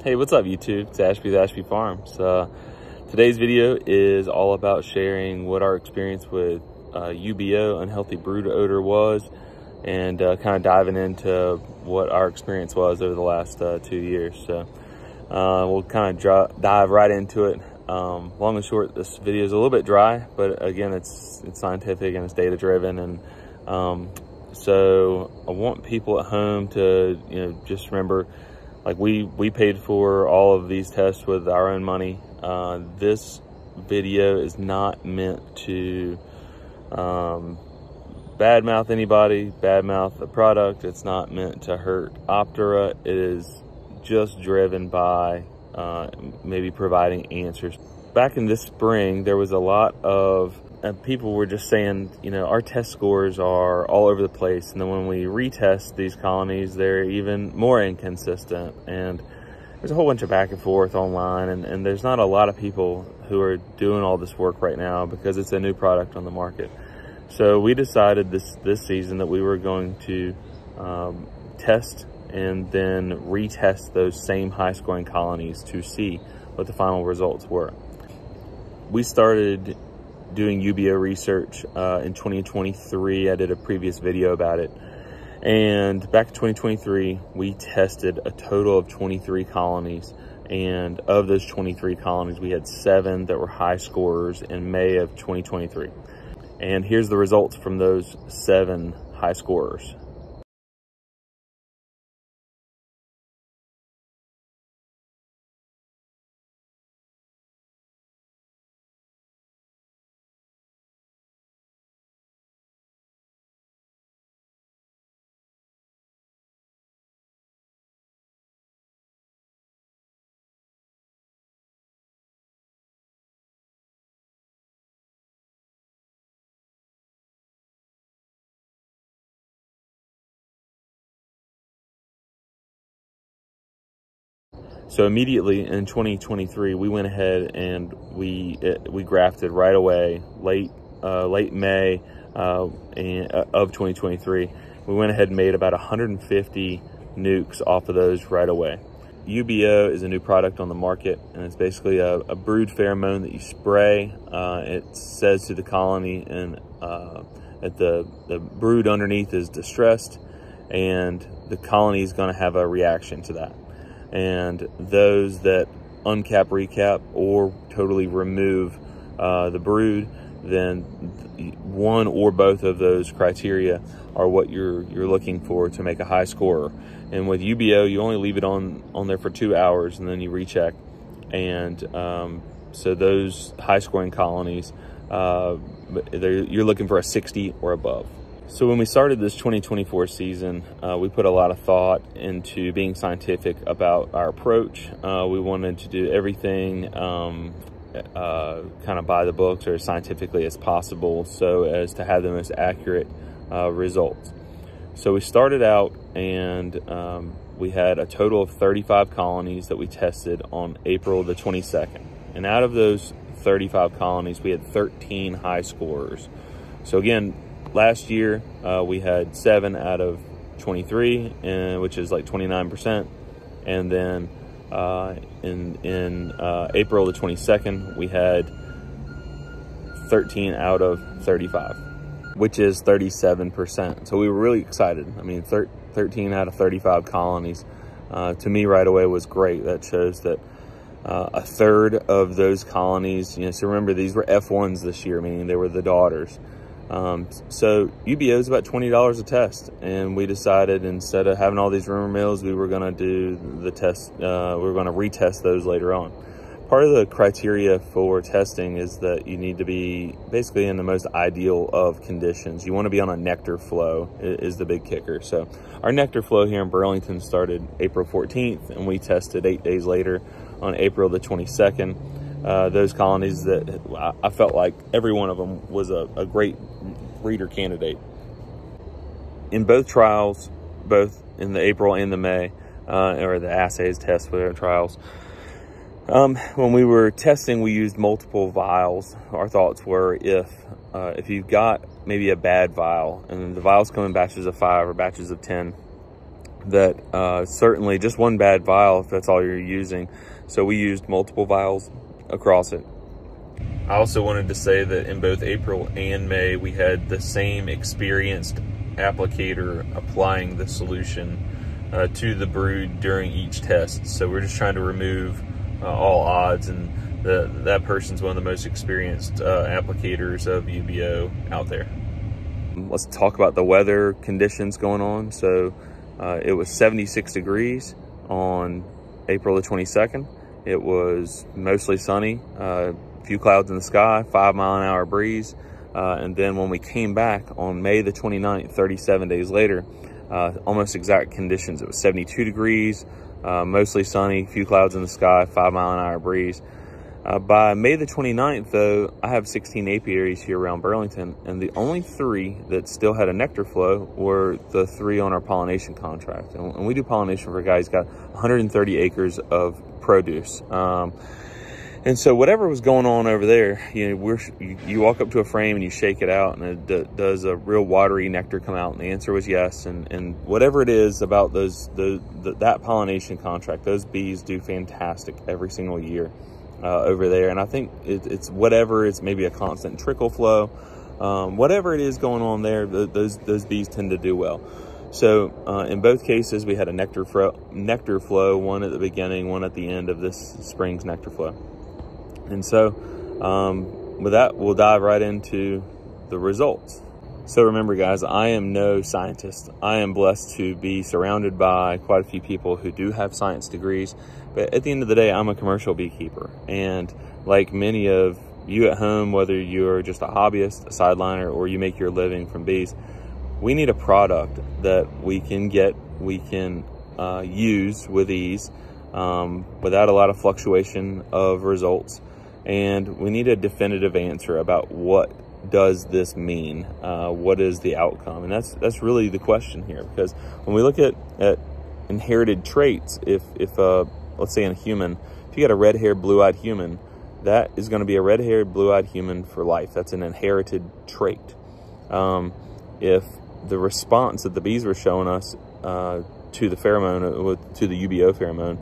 Hey, what's up YouTube? It's Ashby's Ashby Farms. Today's video is all about sharing what our experience with UBeeO unhealthy brood odor was, and kind of diving into what our experience was over the last 2 years. So we'll kind of dive right into it. Long and short, this video is a little bit dry, but again, it's scientific and it's data driven, and so I want people at home to just remember, like we paid for all of these tests with our own money. This video is not meant to badmouth anybody, badmouth the product. It's not meant to hurt Optera. It is just driven by maybe providing answers. Back in this spring, there was a lot of people were just saying, our test scores are all over the place. And then when we retest these colonies, they're even more inconsistent. And there's a whole bunch of back and forth online. And there's not a lot of people who are doing all this work right now because it's a new product on the market. So we decided this season that we were going to test and then retest those same high scoring colonies to see what the final results were. We started doing UBeeO research in 2023. I did a previous video about it. And back in 2023, we tested a total of 23 colonies. And of those 23 colonies, we had 7 that were high scorers in May of 2023. And here's the results from those 7 high scorers. So immediately in 2023, we went ahead and we grafted right away, late May of 2023. We went ahead and made about 150 nukes off of those right away. UBeeO is a new product on the market, and it's basically a brood pheromone that you spray. It says to the colony and that the brood underneath is distressed, and the colony is going to have a reaction to that. And those that uncap, recap, or totally remove the brood, then one or both of those criteria are what you're looking for to make a high scorer. And with UBeeO, you only leave it on there for 2 hours, and then you recheck. And so those high scoring colonies, you're looking for a 60 or above. So when we started this 2024 season, we put a lot of thought into being scientific about our approach. We wanted to do everything kind of by the books or as scientifically as possible so as to have the most accurate results. So we started out and we had a total of 35 colonies that we tested on April the 22nd. And out of those 35 colonies, we had 13 high scorers. So again, last year, we had 7 out of 23, which is like 29%. And then in April the 22nd, we had 13 out of 35, which is 37%. So we were really excited. I mean, 13 out of 35 colonies, to me right away was great. That shows that a third of those colonies, so remember, these were F1s this year, meaning they were the daughters. So UBeeO is about $20 a test, and we decided instead of having all these rumor mills, we were going to do the test. We were going to retest those later on. Part of the criteria for testing is that you need to be basically in the most ideal of conditions. You want to be on a nectar flow is the big kicker. So our nectar flow here in Burlington started April 14th, and we tested 8 days later on April the 22nd. Those colonies that I felt like every one of them was a great breeder candidate. In both trials, both in the April and the May, or the assays test for their trials, when we were testing, we used multiple vials. Our thoughts were if you've got maybe a bad vial, and the vials come in batches of 5 or batches of 10, that certainly just one bad vial if that's all you're using. So we used multiple vials across it. I also wanted to say that in both April and May, we had the same experienced applicator applying the solution to the brood during each test. So we're just trying to remove all odds, and that person's one of the most experienced applicators of UBeeO out there. Let's talk about the weather conditions going on. So it was 76 degrees on April the 22nd. It was mostly sunny, a few clouds in the sky, 5-mile-an-hour breeze. And then when we came back on May the 29th, 37 days later, almost exact conditions. It was 72 degrees, mostly sunny, few clouds in the sky, 5-mile-an-hour breeze. By May the 29th, though, I have 16 apiaries here around Burlington, and the only 3 that still had a nectar flow were the 3 on our pollination contract. And we do pollination for a guy who's got 130 acres of produce. And so whatever was going on over there, you know, you walk up to a frame and you shake it out, and does a real watery nectar come out? And the answer was yes. And whatever it is about that pollination contract, those bees do fantastic every single year over there. And I think it's whatever, it's maybe a constant trickle flow, whatever it is going on there, those bees tend to do well. So in both cases, we had a nectar flow, one at the beginning, one at the end of this spring's nectar flow. And so with that, we'll dive right into the results. So remember, guys, I am no scientist. I am blessed to be surrounded by quite a few people who do have science degrees. But at the end of the day, I'm a commercial beekeeper. And like many of you at home, whether you're just a hobbyist, a sideliner, or you make your living from bees, we need a product that we can use with ease, without a lot of fluctuation of results. And we need a definitive answer about what does this mean? What is the outcome? And that's really the question here, because when we look at inherited traits, if let's say in a human, if you got a red-haired, blue-eyed human, that is going to be a red-haired, blue-eyed human for life. That's an inherited trait. If the response that the bees were showing us to the pheromone, to the UBeeO pheromone,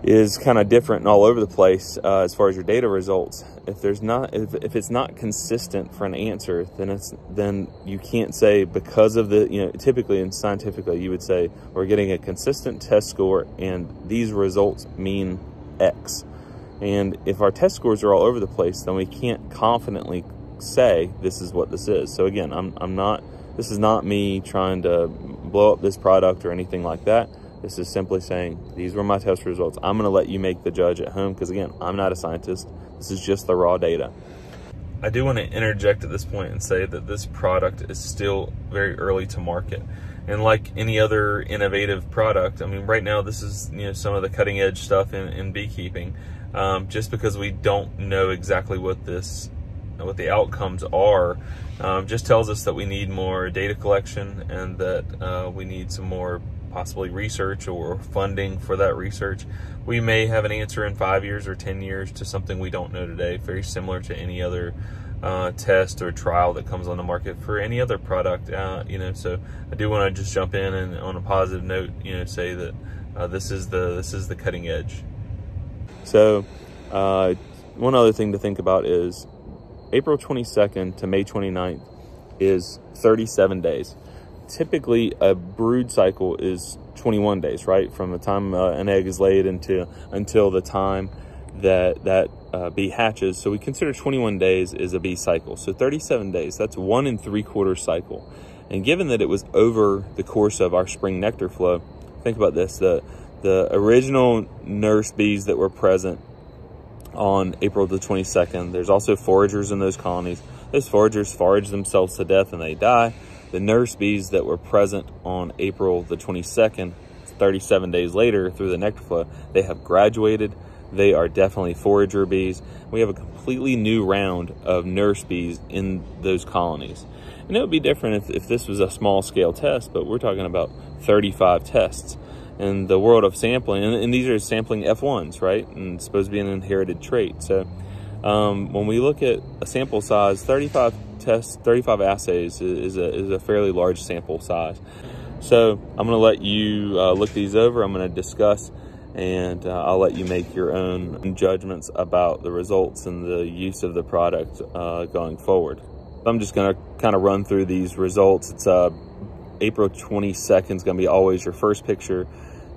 is kind of different and all over the place as far as your data results. If it's not consistent for an answer, then you can't say because of the, you know, typically and scientifically you would say we're getting a consistent test score and these results mean X. And if our test scores are all over the place, then we can't confidently say this is what this is. So again, this is not me trying to blow up this product or anything like that. This is simply saying, these were my test results. I'm going to let you make the judge at home, because again, I'm not a scientist. This is just the raw data. I do want to interject at this point and say that this product is still very early to market. And like any other innovative product, I mean, right now this is, you know, some of the cutting edge stuff in beekeeping. Just because we don't know exactly what the outcomes are, just tells us that we need more data collection, and that we need some more possibly research or funding for that research. We may have an answer in 5 years or 10 years to something we don't know today, very similar to any other test or trial that comes on the market for any other product. You know, so I do want to just jump in and on a positive note, you know, say that this is the cutting edge. So one other thing to think about is April 22nd to May 29th is 37 days. Typically a brood cycle is 21 days, right? From the time an egg is laid until the time that bee hatches. So we consider 21 days is a bee cycle. So 37 days, that's 1 3/4 cycle. And given that it was over the course of our spring nectar flow, think about this, the original nurse bees that were present on April the 22nd, there's also foragers in those colonies. Those foragers forage themselves to death and they die. The nurse bees that were present on April the 22nd, 37 days later through the nectar flow, they have graduated. They are definitely forager bees. We have a completely new round of nurse bees in those colonies. And it would be different if this was a small scale test, but we're talking about 35 tests in the world of sampling. And these are sampling F1s, right? And it's supposed to be an inherited trait. So when we look at a sample size, 35 tests, 35 assays is a fairly large sample size. So I'm going to let you look these over. I'm going to discuss, and I'll let you make your own judgments about the results and the use of the product going forward. I'm just going to kind of run through these results. It's April 22nd is going to be always your first picture.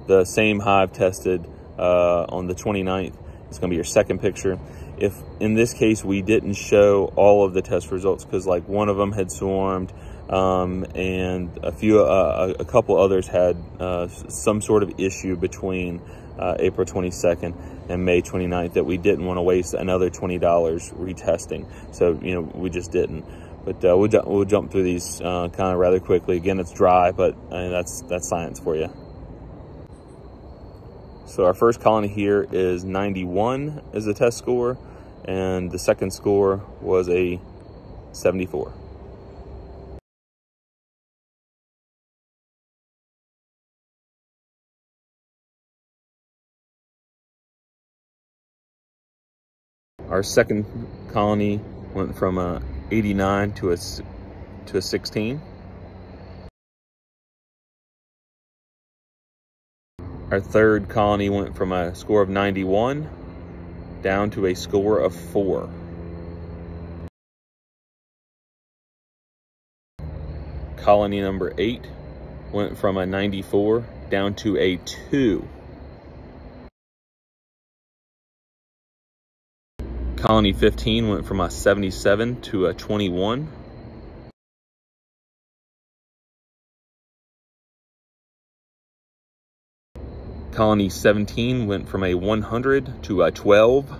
The same hive tested on the 29th is going to be your second picture. If in this case we didn't show all of the test results because like one of them had swarmed and a couple others had some sort of issue between April 22nd and May 29th that we didn't want to waste another $20 retesting. So, you know, we just didn't. But we'll jump through these kind of rather quickly. Again, it's dry, but that's science for you. So our first colony here is 91 as the test score, and the second score was a 74. Our second colony went from a 89 to a 16. Our third colony went from a score of 91 down to a score of 4. Colony number 8 went from a 94 down to a 2. Colony 15 went from a 77 to a 21. Colony 17 went from a 100 to a 12.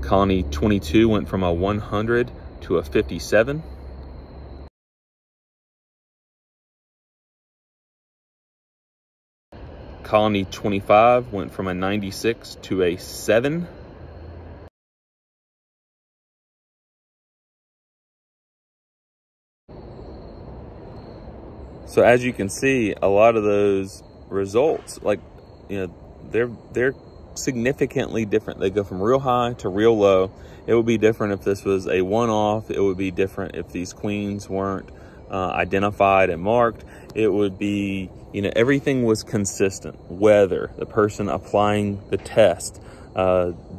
Colony 22 went from a 100 to a 57. Colony 25 went from a 96 to a 7. So as you can see, a lot of those results, like, you know, they're significantly different. They go from real high to real low. It would be different if this was a one-off. It would be different if these queens weren't identified and marked. It would be, you know, everything was consistent. Whether the person applying the test,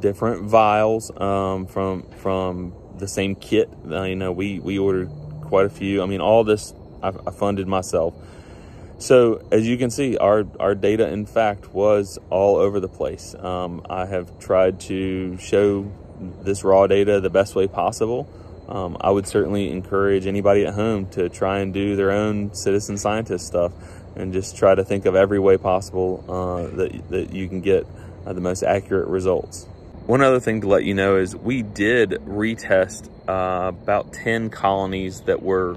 different vials from the same kit. You know, we ordered quite a few. I mean, all this I funded myself. So as you can see, our data in fact was all over the place. I have tried to show this raw data the best way possible. I would certainly encourage anybody at home to try and do their own citizen scientist stuff and just try to think of every way possible that you can get the most accurate results. One other thing to let you know is we did retest about 10 colonies that were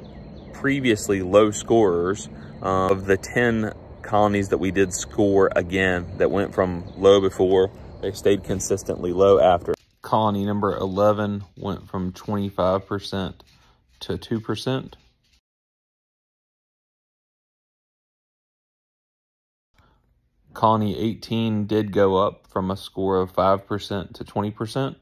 previously low scorers. Of the 10 colonies that we did score again, that went from low before, they stayed consistently low after. Colony number 11 went from 25% to 2%. Colony 18 did go up from a score of 5% to 20%.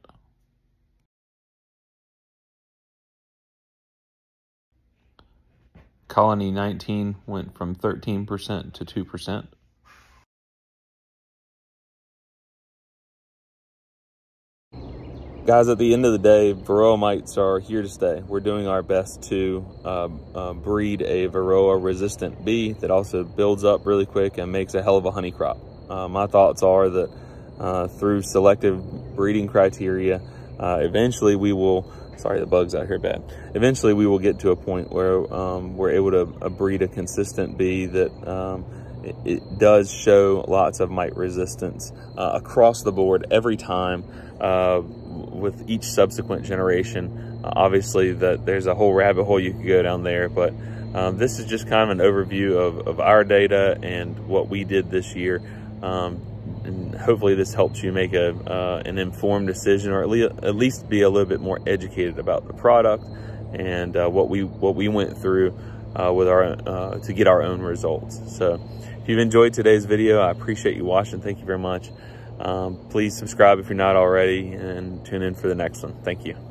Colony 19 went from 13% to 2%. Guys, at the end of the day, Varroa mites are here to stay. We're doing our best to breed a Varroa resistant bee that also builds up really quick and makes a hell of a honey crop. My thoughts are that through selective breeding criteria, eventually we will, sorry, the bug's out here bad. Eventually we will get to a point where we're able to breed a consistent bee that it does show lots of mite resistance across the board every time with each subsequent generation. Obviously that there's a whole rabbit hole you could go down there, but this is just kind of an overview of our data and what we did this year. And hopefully this helps you make an informed decision, or at least be a little bit more educated about the product and what we went through with our to get our own results. So if you've enjoyed today's video, I appreciate you watching. Thank you very much. Please subscribe if you're not already, and tune in for the next one. Thank you.